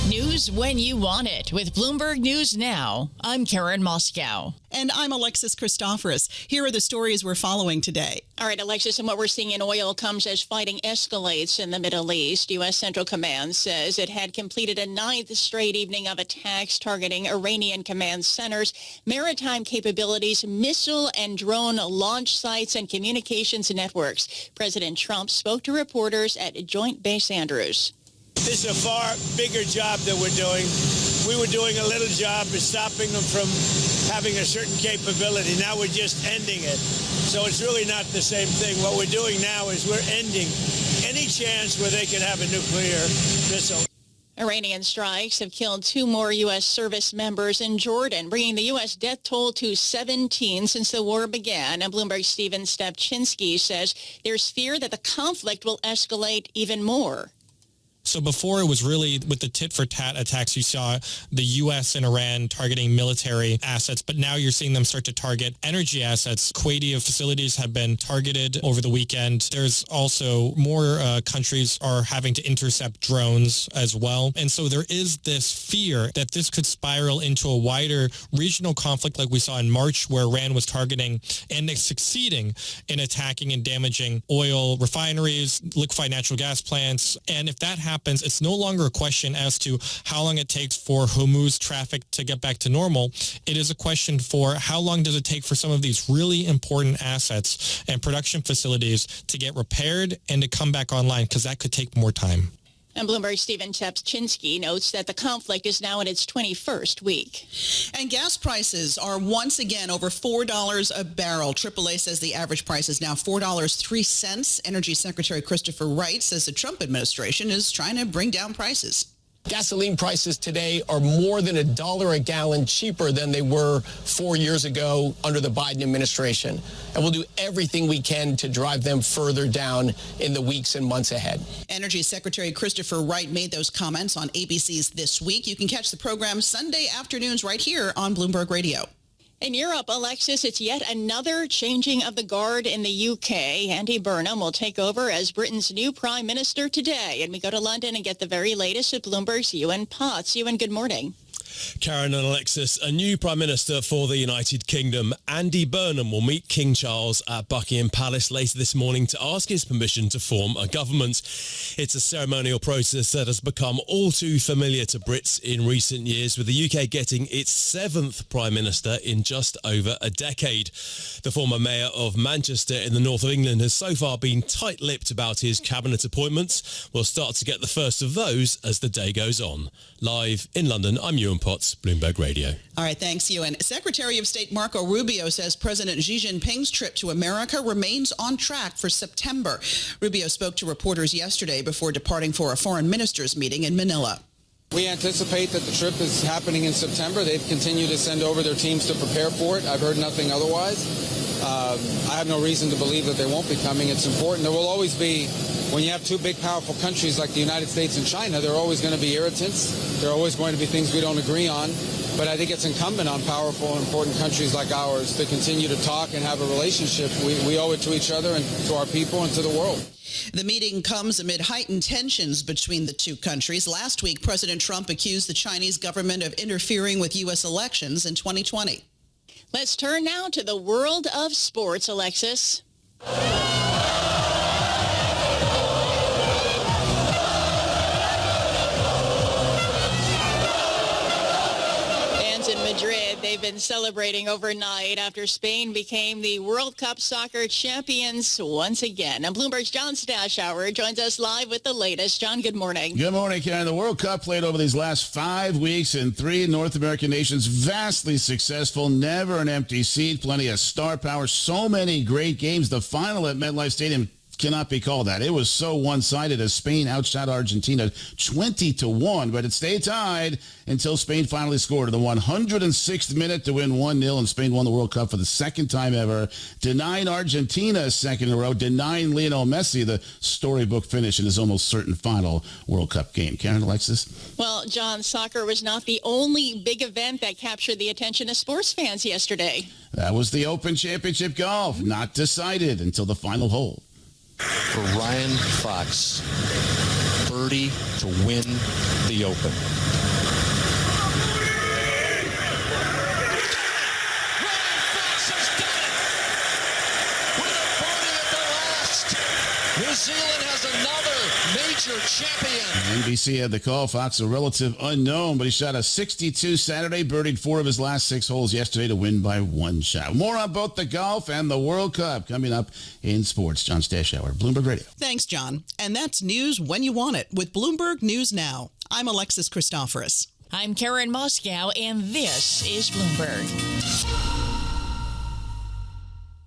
News when you want it with Bloomberg News Now. I'm Karen Moscow. And I'm Alexis Christoforous. Here are the stories we're following today. All right, Alexis, and what we're seeing in oil comes as fighting escalates in the Middle East. U.S. Central Command says it had completed a 9th straight evening of attacks targeting Iranian command centers, maritime capabilities, missile and drone launch sites, and communications networks. President Trump spoke to reporters at Joint Base Andrews. This is a far bigger job that we're doing. We were doing a little job of stopping them from having a certain capability. Now we're just ending it. So it's really not the same thing. What we're doing now is we're ending any chance where they can have a nuclear missile. Iranian strikes have killed 2 more U.S. service members in Jordan, bringing the U.S. death toll to 17 since the war began. And Bloomberg's Stephen Stepchinsky says there's fear that the conflict will escalate even more. So before it was really with the tit-for-tat attacks, you saw the U.S. and Iran targeting military assets, but now you're seeing them start to target energy assets. Kuwaiti facilities have been targeted over the weekend. There's also more countries are having to intercept drones as well. And so there is this fear that this could spiral into a wider regional conflict like we saw in March, where Iran was targeting and succeeding in attacking and damaging oil refineries, liquefied natural gas plants. And if that happens, it's no longer a question as to how long it takes for Hormuz traffic to get back to normal. It is a question for how long does it take for some of these really important assets and production facilities to get repaired and to come back online, because that could take more time. And Bloomberg's Stephen Stepchinsky notes that the conflict is now in its 21st week. And gas prices are once again over $4 a barrel. AAA says the average price is now $4.03. Energy Secretary Christopher Wright says the Trump administration is trying to bring down prices. Gasoline prices today are more than $1 a gallon cheaper than they were 4 years ago under the Biden administration. And we'll do everything we can to drive them further down in the weeks and months ahead. Energy Secretary Christopher Wright made those comments on ABC's This Week. You can catch the program Sunday afternoons right here on Bloomberg Radio. In Europe, Alexis, it's yet another changing of the guard in the UK. Andy Burnham will take over as Britain's new prime minister today. And we go to London and get the very latest with Bloomberg's Ewan Potts. Ewan, good morning. Karen and Alexis, a new Prime Minister for the United Kingdom, Andy Burnham, will meet King Charles at Buckingham Palace later this morning to ask his permission to form a government. It's a ceremonial process that has become all too familiar to Brits in recent years, with the UK getting its 7th Prime Minister in just over a decade. The former Mayor of Manchester in the north of England has so far been tight-lipped about his cabinet appointments. We'll start to get the first of those as the day goes on. Live in London, I'm Ewan Potts, Bloomberg Radio. All right, thanks, Ewan. Secretary of State Marco Rubio says President Xi Jinping's trip to America remains on track for September. Rubio spoke to reporters yesterday before departing for a foreign ministers meeting in Manila. We anticipate that the trip is happening in September. They've continued to send over their teams to prepare for it. I've heard nothing otherwise. I have no reason to believe that they won't be coming. It's important. There will always be, when you have 2 big, powerful countries like the United States and China, there are always going to be irritants. There are always going to be things we don't agree on. But I think it's incumbent on powerful and important countries like ours to continue to talk and have a relationship. We owe it to each other and to our people and to the world. The meeting comes amid heightened tensions between the 2 countries. Last week, President Trump accused the Chinese government of interfering with U.S. elections in 2020. Let's turn now to the world of sports, Alexis. In Madrid, they've been celebrating overnight after Spain became the World Cup soccer champions once again. And Bloomberg's John Stashower joins us live with the latest. John, good morning. Good morning, Karen. The World Cup played over these last 5 weeks in 3 North American nations. Vastly successful, never an empty seat, plenty of star power, so many great games. The final at MetLife Stadium cannot be called that. It was so one-sided as Spain outshot Argentina 20-1, but it stayed tied until Spain finally scored in the 106th minute to win 1-0, and Spain won the World Cup for the second time ever, denying Argentina a second in a row, denying Lionel Messi the storybook finish in his almost certain final World Cup game. Karen, Alexis? Well, John, soccer was not the only big event that captured the attention of sports fans yesterday. That was the Open Championship Golf, not decided until the final hole. For Ryan Fox, birdie birdie to win the Open. New Zealand has another major champion. NBC had the call. Fox, a relative unknown, but he shot a 62 Saturday, birdied 4 of his last 6 holes yesterday to win by 1 shot. More on both the golf and the World Cup coming up in sports. John Stashower, Bloomberg Radio. Thanks, John. And that's news when you want it with Bloomberg News Now. I'm Alexis Christoforous. I'm Karen Moscow, and this is Bloomberg.